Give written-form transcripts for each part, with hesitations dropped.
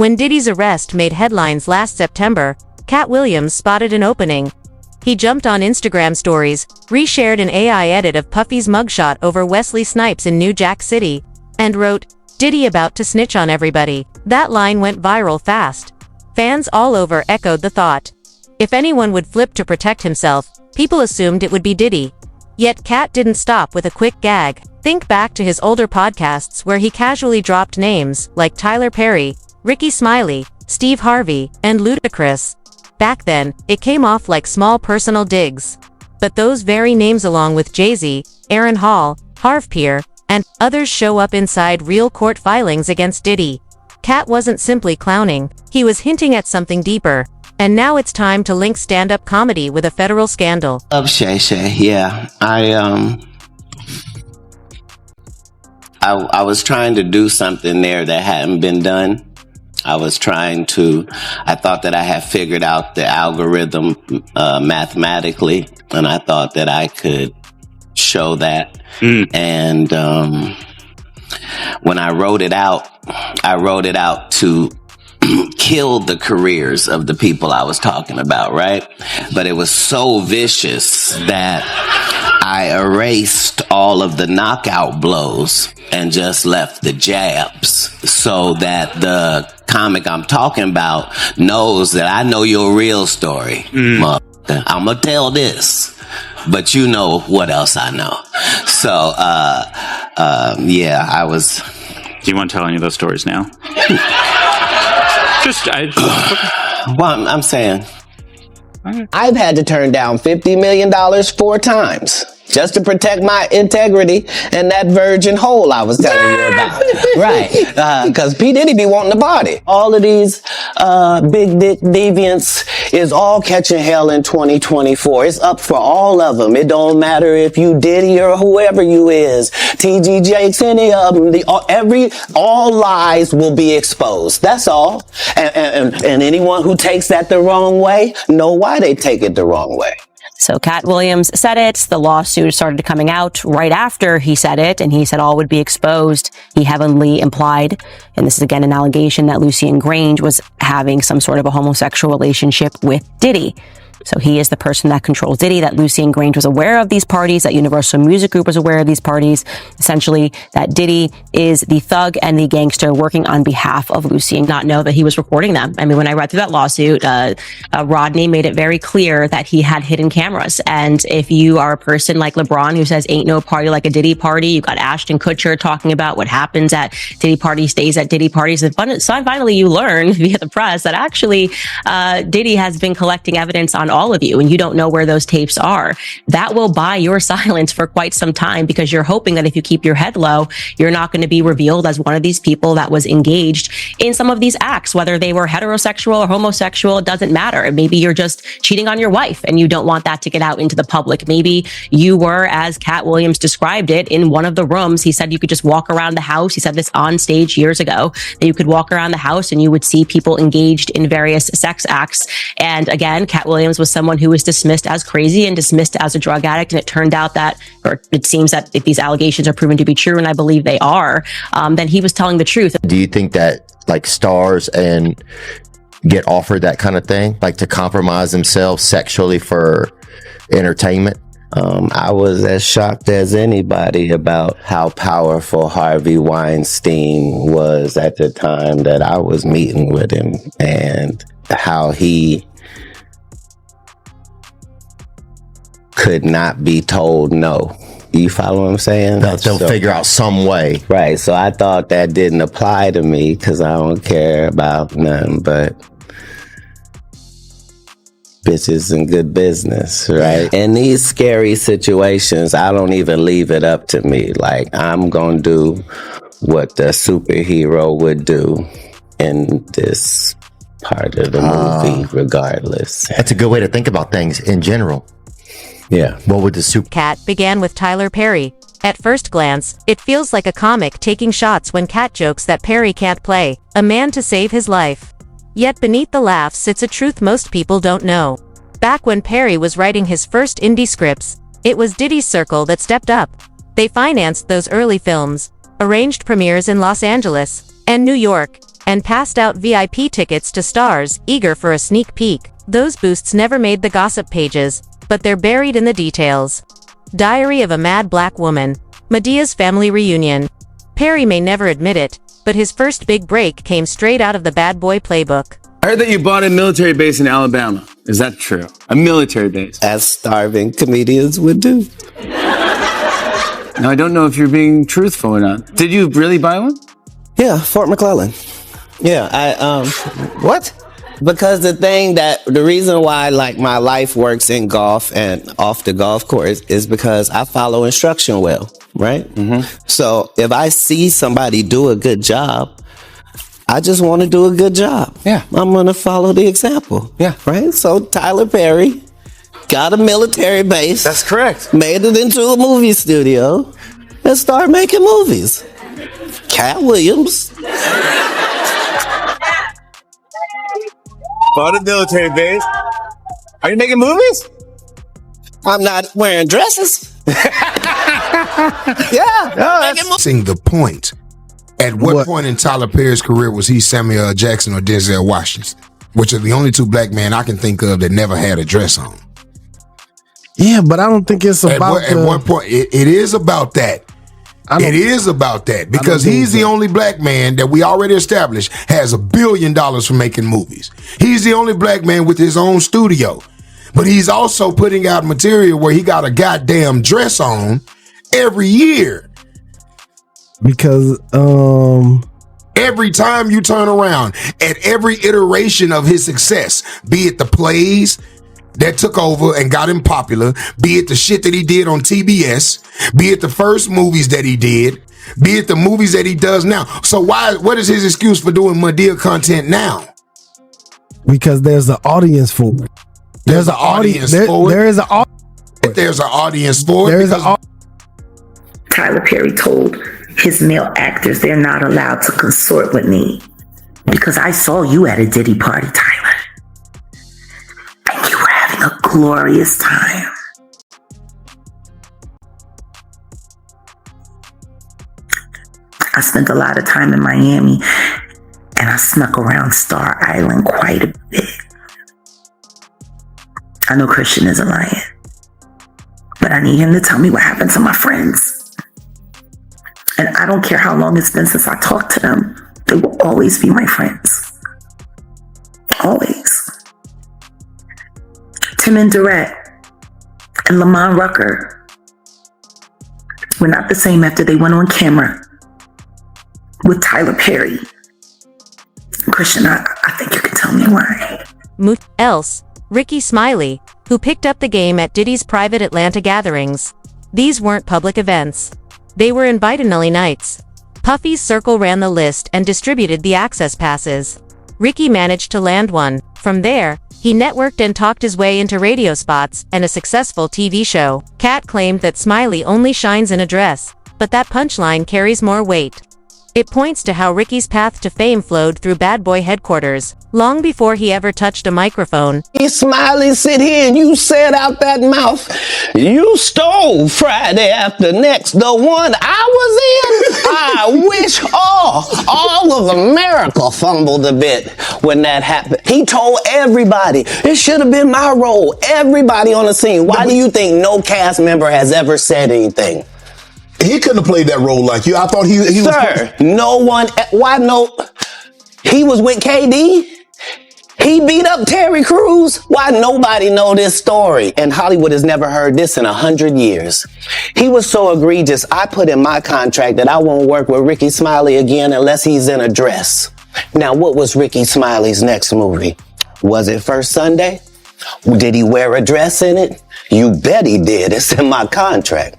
When Diddy's arrest made headlines last September, Katt Williams spotted an opening. He jumped on Instagram stories, reshared an AI edit of Puffy's mugshot over Wesley Snipes in New Jack City, and wrote, "Diddy about to snitch on everybody." That line went viral fast. Fans all over echoed the thought. If anyone would flip to protect himself, people assumed it would be Diddy. Yet Katt didn't stop with a quick gag. Think back to his older podcasts where he casually dropped names like Tyler Perry, Ricky Smiley, Steve Harvey, and Ludacris. Back then, it came off like small personal digs. But those very names along with Jay-Z, Aaron Hall, Harv Peer, and others show up inside real court filings against Diddy. Katt wasn't simply clowning, he was hinting at something deeper. And now it's time to link stand-up comedy with a federal scandal. Love Shay Shay, yeah. I was trying to do something there that hadn't been done. I thought that I had figured out the algorithm mathematically, and I thought that I could show that. And when I wrote it out to kill the careers of the people I was talking about, right? But it was so vicious that I erased all of the knockout blows and just left the jabs so that the comic I'm talking about knows that I know your real story. I'm gonna tell this, but you know what else I know. So, yeah, I was... Do you want to tell any of those stories now? Well, I'm saying, I've had to turn down $50 million 4 times just to protect my integrity and that virgin hole I was telling you about. Right. Because P. Diddy be wanting the body. All of these big dick deviants is all catching hell in 2024. It's up for all of them. It don't matter if you Diddy or whoever you is. TG Jakes, any of them. All lies will be exposed. That's all. And anyone who takes that the wrong way, know why they take it the wrong way. So Katt Williams said it. The lawsuit started coming out right after he said it, and he said all would be exposed. He heavily implied, and this is again an allegation, that Lucien Grange was having some sort of a homosexual relationship with Diddy. So he is the person that controls Diddy, that Lucien Grange was aware of these parties, that Universal Music Group was aware of these parties. Essentially, that Diddy is the thug and the gangster working on behalf of Lucien, not know that he was recording them. I mean, when I read through that lawsuit, Rodney made it very clear that he had hidden cameras. And if you are a person like LeBron who says ain't no party like a Diddy party, you got Ashton Kutcher talking about what happens at Diddy parties stays at Diddy parties. And finally you learn via the press that actually Diddy has been collecting evidence on all of you, and you don't know where those tapes are. That will buy your silence for quite some time, because you're hoping that if you keep your head low, you're not going to be revealed as one of these people that was engaged in some of these acts, whether they were heterosexual or homosexual. It doesn't matter. Maybe you're just cheating on your wife and you don't want that to get out into the public. Maybe you were, as Katt Williams described it, in one of the rooms. He said you could just walk around the house. He said this on stage years ago, that you could walk around the house and you would see people engaged in various sex acts. And again, Katt Williams was someone who was dismissed as crazy and dismissed as a drug addict. And it turned out that, or it seems that if these allegations are proven to be true, and I believe they are, then he was telling the truth. Do you think that like stars and get offered that kind of thing, like to compromise themselves sexually for entertainment? I was as shocked as anybody about how powerful Harvey Weinstein was at the time that I was meeting with him, and how he could not be told no. You follow what I'm saying? They'll figure out some way. Right. So I thought that didn't apply to me, because I don't care about nothing but bitches and good business, right? In these scary situations, I don't even leave it up to me. Like, I'm gonna do what the superhero would do in this part of the movie, regardless. That's a good way to think about things in general. Yeah. What would the Katt began with Tyler Perry. At first glance, it feels like a comic taking shots when Katt jokes that Perry can't play a man to save his life. Yet beneath the laughs sits a truth most people don't know. Back when Perry was writing his first indie scripts, it was Diddy's circle that stepped up. They financed those early films, arranged premieres in Los Angeles and New York, and passed out VIP tickets to stars eager for a sneak peek. Those boosts never made the gossip pages, but they're buried in the details. Diary of a Mad Black Woman. Madea's family reunion. Perry may never admit it, but his first big break came straight out of the Bad Boy playbook. I heard that you bought a military base in Alabama. Is that true? A military base? As starving comedians would do. Now, I don't know if you're being truthful or not. Did you really buy one? Yeah, Fort McClellan. Yeah, What? because the reason why like my life works in golf and off the golf course is because I follow instruction well, right? Mm-hmm. So if I see somebody do a good job, I just want to do a good job. Yeah. I'm going to follow the example. Yeah. Right? So Tyler Perry got a military base. That's correct. Made it into a movie studio and started making movies. Katt Williams. Bought a military base. Are you making movies? I'm not wearing dresses. Yeah. Missing the point. At what point in Tyler Perry's career was he Samuel L. Jackson or Denzel Washington? Which are the only two black men I can think of that never had a dress on. Yeah, but I don't think it's about at one point, it is about that. It is about that because he's the only black man that we already established has $1 billion for making movies. He's the only black man with his own studio, but he's also putting out material where he got a goddamn dress on every year. Because every time you turn around, at every iteration of his success, be it the plays that took over and got him popular, be it the shit that he did on TBS, be it the first movies that he did, be it the movies that he does now. So what is his excuse for doing Madea content now? Because there's an audience for it. There's an audience for it. There is an audience. There's an audience for it. Tyler Perry told his male actors they're not allowed to consort with me because I saw you at a Diddy party, Tyler. And you were having a glorious time. I spent a lot of time in Miami and I snuck around Star Island quite a bit. I know Christian isn't lying, but I need him to tell me what happened to my friends. And I don't care how long it's been since I talked to them. They will always be my friends. Always. Tim and Durrett and Lamont Rucker were not the same after they went on camera with Tyler Perry. Christian, I think you can tell me why. Else, Ricky Smiley, who picked up the game at Diddy's private Atlanta gatherings. These weren't public events. They were invite-only nights. Puffy's circle ran the list and distributed the access passes. Ricky managed to land one. From there, he networked and talked his way into radio spots and a successful TV show. Katt claimed that Smiley only shines in a dress, but that punchline carries more weight. It points to how Ricky's path to fame flowed through Bad Boy headquarters, long before he ever touched a microphone. You Smiley sit here and you said out that mouth, you stole Friday after next, the one I was in. I wish all of America fumbled a bit when that happened. He told everybody, it should have been my role. Everybody on the scene. Why do you think no cast member has ever said anything? He couldn't have played that role like you. I thought he was... Sir, no one... Why no... He was with KD. He beat up Terry Crews. Why nobody know this story? And Hollywood has never heard this in 100 years. He was so egregious, I put in my contract that I won't work with Ricky Smiley again unless he's in a dress. Now, what was Ricky Smiley's next movie? Was it First Sunday? Did he wear a dress in it? You bet he did. It's in my contract.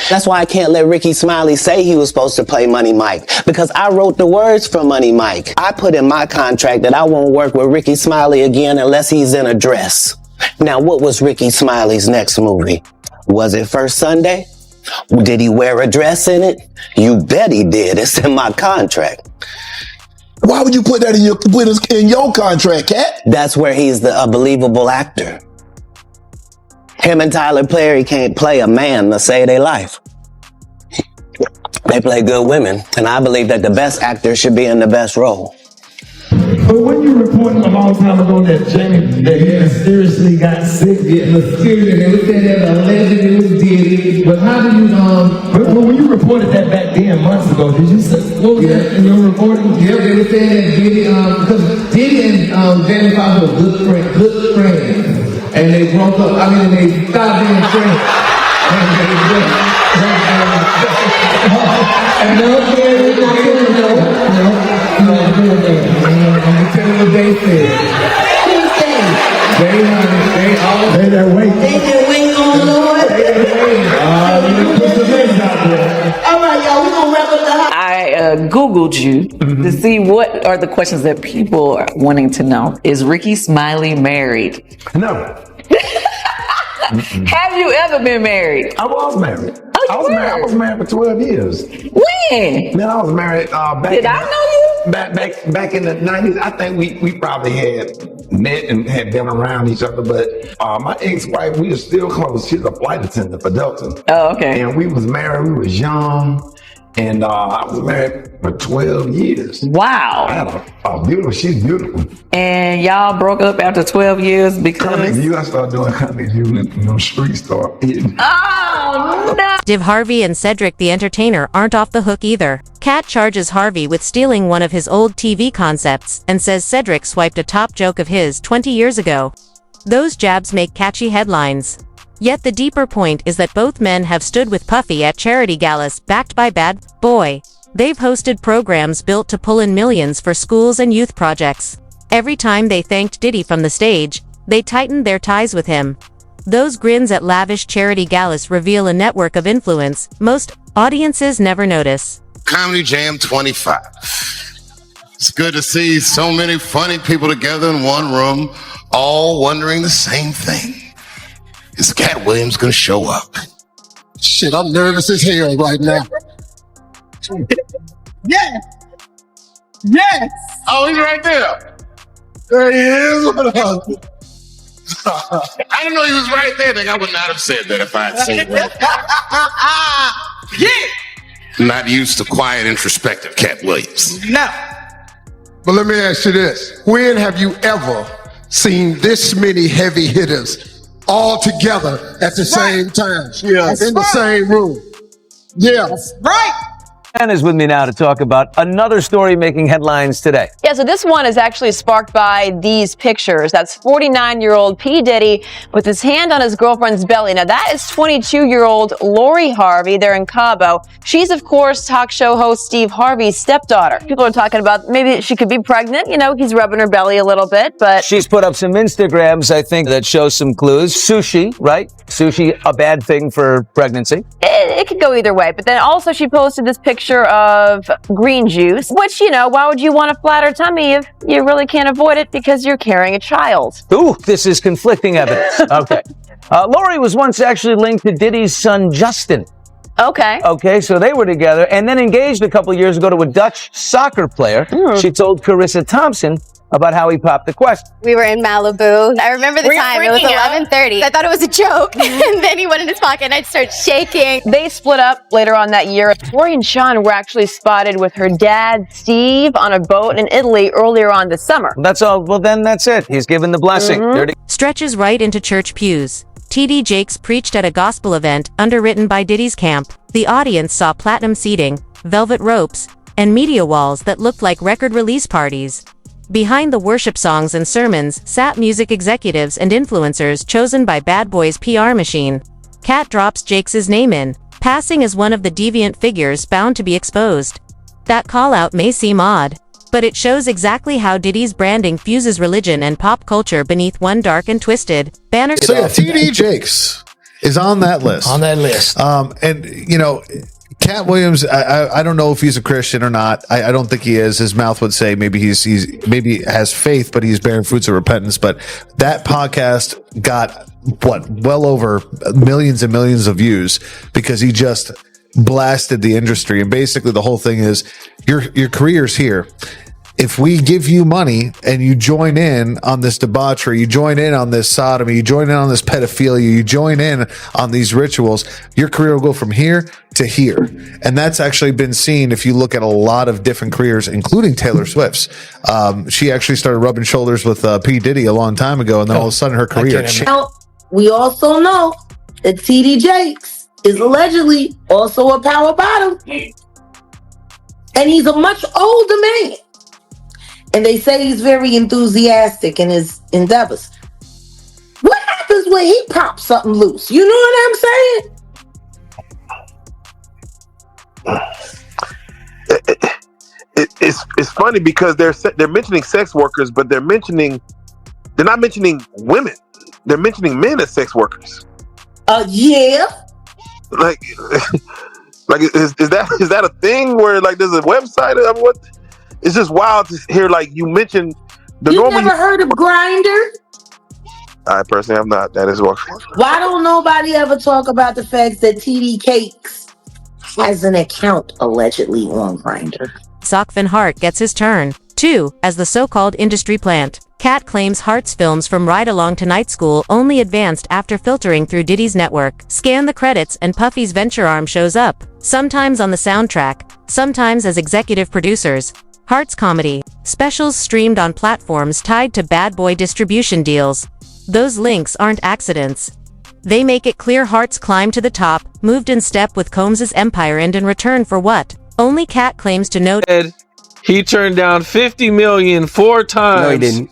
That's why I can't let Ricky Smiley say he was supposed to play Money Mike, because I wrote the words for Money Mike. I put in my contract that I won't work with Ricky Smiley again unless he's in a dress. Now, what was Ricky Smiley's next movie? Was it First Sunday? Did he wear a dress in it? You bet he did. It's in my contract. Why would you put that in your contract, Katt? That's where he's a believable actor. Him and Tyler Perry can't play a man to save their life. They play good women, and I believe that the best actor should be in the best role. But when you reported a long time ago that Jamie, that he mysteriously got sick, mysterious, and we said that allegedly was Diddy. But how do you, but when you reported that back then, months ago, did you say, what was that in your reporting? Yeah, they were saying that Diddy, because Diddy and Jamie Foxx were good friends. And they broke up, they stopped being friends. And no, I'm telling you what they said. They that wait. They that wait on the Lord. Put the names out there. All right, y'all, we're going to wrap up the house. I Googled you to see what are the questions that people are wanting to know. Is Ricky Smiley married? No. Have you ever been married? I was married. I was married for 12 years. When? Man, I was married back. Did I know you? Back in the 90s. I think we probably had met and had been around each other, but my ex-wife, we were still close. She's a flight attendant for Delta. Oh, okay. And we was married. We was young. And I was married for 12 years. Wow. I had a beautiful, she's beautiful. And y'all broke up after 12 years because... I started doing Comic View and street start hitting. Oh, no. Div Harvey and Cedric the Entertainer aren't off the hook either. Katt charges Harvey with stealing one of his old TV concepts and says Cedric swiped a top joke of his 20 years ago. Those jabs make catchy headlines. Yet the deeper point is that both men have stood with Puffy at charity galas backed by Bad Boy. They've hosted programs built to pull in millions for schools and youth projects. Every time they thanked Diddy from the stage, they tightened their ties with him. Those grins at lavish charity galas reveal a network of influence most audiences never notice. Comedy Jam 25. It's good to see so many funny people together in one room, all wondering the same thing. Is Katt Williams gonna show up? Shit, I'm nervous as hell right now. Yes. Yes. Oh, he's right there. There he is. I didn't know he was right there. I would not have said that if I had seen him. Yeah. Not used to quiet, introspective Katt Williams. No. But let me ask you this. When have you ever seen this many heavy hitters all together at the same time? Yeah. In the same room? Yeah. Right. Ann is with me now to talk about another story making headlines today. Yeah, so this one is actually sparked by these pictures. That's 49-year-old P. Diddy with his hand on his girlfriend's belly. Now, that is 22-year-old Lori Harvey. They're in Cabo. She's, of course, talk show host Steve Harvey's stepdaughter. People are talking about maybe she could be pregnant. You know, he's rubbing her belly a little bit, but... She's put up some Instagrams, I think, that show some clues. Sushi, right? Sushi, a bad thing for pregnancy. It could go either way. But then also she posted this picture of green juice, which, you know, why would you want a flatter tummy if you really can't avoid it because you're carrying a child? Ooh, this is conflicting evidence. Okay. Lori was once actually linked to Diddy's son, Justin. Okay. Okay, so they were together and then engaged a couple years ago to a Dutch soccer player. She told Carissa Thompson about how he popped the question. We were in Malibu. I remember the time. It was 11:30. I thought it was a joke. And then he went in his pocket and I'd start shaking. They split up later on that year. Lori and Sean were actually spotted with her dad, Steve, on a boat in Italy earlier on this summer. That's all. Well, then that's it. He's given the blessing. Stretches right into church pews. T.D. Jakes preached at a gospel event underwritten by Diddy's camp. The audience saw platinum seating, velvet ropes, and media walls that looked like record release parties. Behind the worship songs and sermons sat music executives and influencers chosen by Bad Boy's PR machine. Katt drops Jakes' name in, passing as one of the deviant figures bound to be exposed. That call-out may seem odd, but it shows exactly how Diddy's branding fuses religion and pop culture beneath one dark and twisted banner. So yeah, T.D. Jakes is on that list. On that list. And, you know... Katt Williams, I don't know if he's a Christian or not. I don't think he is. His mouth would say maybe he's maybe has faith, but he's bearing fruits of repentance. But that podcast got well over millions and millions of views because he just blasted the industry. And basically the whole thing is your career's here. if we give you money and you join in on this debauchery, you join in on this sodomy, you join in on this pedophilia, you join in on these rituals, your career will go from here to here. And that's actually been seen if you look at a lot of different careers, including Taylor Swift's. She actually started rubbing shoulders with P. Diddy a long time ago, and then all of a sudden her career changed. Now, we also know that T.D. Jakes is allegedly also a power bottom. And he's a much older man. And they say he's very enthusiastic in his endeavors. What happens when he pops something loose? You know what I'm saying? It's funny because they're mentioning sex workers, but they're not mentioning women. They're mentioning men as sex workers. Yeah. Like is that a thing where like there's a website of what? It's just wild to hear like you mentioned the You normal. never heard of Grindr? I personally have not. That is what. Why don't nobody ever talk about the fact that TD Cakes has an account allegedly on Grindr? Kevin Hart gets his turn. 2. As the so-called industry plant, Katt claims Hart's films from Ride Along to Night School only advanced after filtering through Diddy's network. Scan the credits and Puffy's venture arm shows up, sometimes on the soundtrack, sometimes as executive producers. Hart's comedy specials streamed on platforms tied to bad boy distribution deals. Those links aren't accidents. They make it clear Hart's climb to the top moved in step with Combs' empire, and in return for what? Only Katt claims to know. He turned down $50 million 4 times. No, he didn't.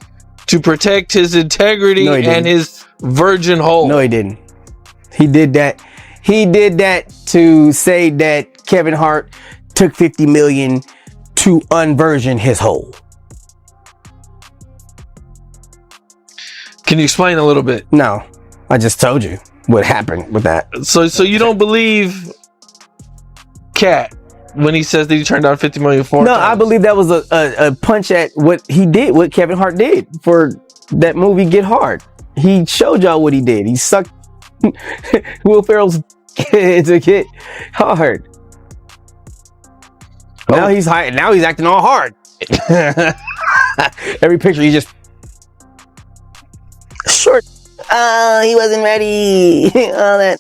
To protect his integrity and his virgin hole. No, he didn't. He did that. He did that to say that Kevin Hart took $50 million to unversion his hole. Can you explain a little bit? No, I just told you what happened with that. So you don't believe Katt when he says that he turned down $50 million 4 times? I believe that was a punch at what he did, what Kevin Hart did for that movie Get Hard. He showed y'all what he did. He sucked Will Ferrell's to get hard. Now he's high. Now he's acting all hard. Every picture he just short. He wasn't ready. All that.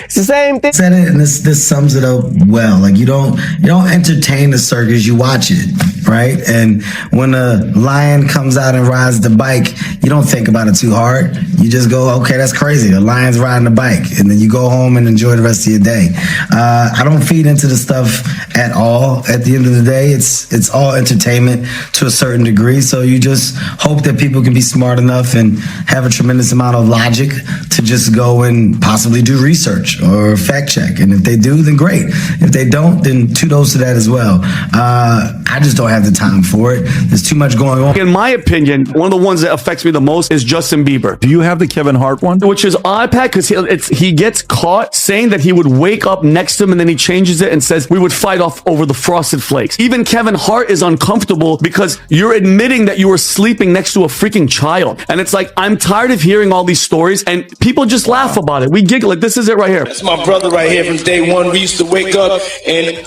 It's the same thing. Said it, and this sums it up well. Like you don't entertain the circus, you watch it, right? And when a lion comes out and rides the bike, you don't think about it too hard. You just go, okay, that's crazy. The lion's riding the bike, and then you go home and enjoy the rest of your day. I don't feed into the stuff at all. At the end of the day, it's all entertainment to a certain degree. So you just hope that people can be smart enough and have a tremendous amount of logic to just go and possibly do research or fact check. And if they do, then great. If they don't, then kudos to that as well. I just don't have the time for it. There's too much going on. In my opinion, one of the ones that affects me the most is Justin Bieber. Do you have the Kevin Hart one? Which is iPad, because he gets caught saying that he would wake up next to him and then he changes it and says we would fight off over the Frosted Flakes. Even Kevin Hart is uncomfortable because you're admitting that you were sleeping next to a freaking child. And it's like, I'm tired of hearing all these stories and people just laugh about it. We giggle it. This is it right here. That's my brother right here from day one. We used to wake up and,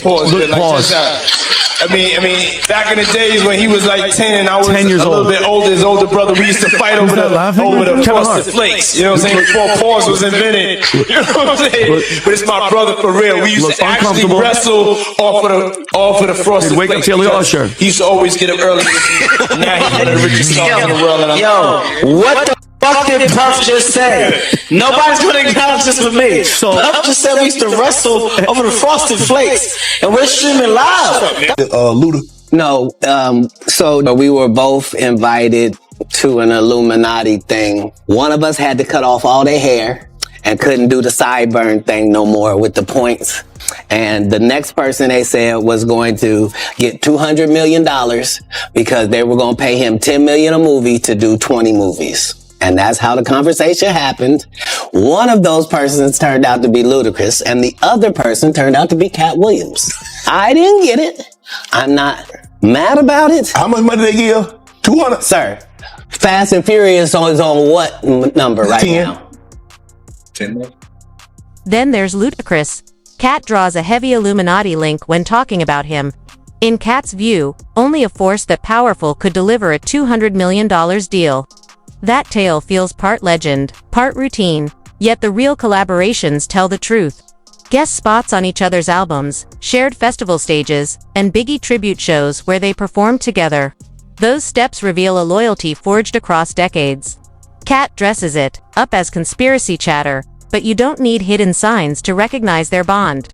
pause. I mean, back in the days when he was like 10 and I was 10 years a little bit older, his older brother, we used to fight over the Frosted Flakes. You know what I'm saying? Before pause was invented. You know what I'm saying? But it's my brother for real. We used to actually wrestle off of the Frosted Wake Flakes. up Taylor Usher. He used to always get up early. Now he's one of the richest stars in the world. What the fuck did Puff just say? Nobody's gonna acknowledge this with me. So Puff just said we used to wrestle over the Frosted Flakes, and we're streaming live. Luda. No, so we were both invited to an Illuminati thing. One of us had to cut off all their hair and couldn't do the sideburn thing no more with the points. And the next person they said was going to get $200 million because they were going to pay him $10 million a movie to do 20 movies. And that's how the conversation happened. One of those persons turned out to be Ludacris, and the other person turned out to be Katt Williams. I didn't get it. I'm not mad about it. How much money they give? 200? Sir, Fast and Furious is on what number right 10. Now? 10. Then there's Ludacris. Katt draws a heavy Illuminati link when talking about him. In Katt's view, only a force that powerful could deliver a $200 million deal. That tale feels part legend, part routine, yet the real collaborations tell the truth. Guest spots on each other's albums, shared festival stages, and Biggie tribute shows where they performed together. Those steps reveal a loyalty forged across decades. Katt dresses it up as conspiracy chatter, but you don't need hidden signs to recognize their bond.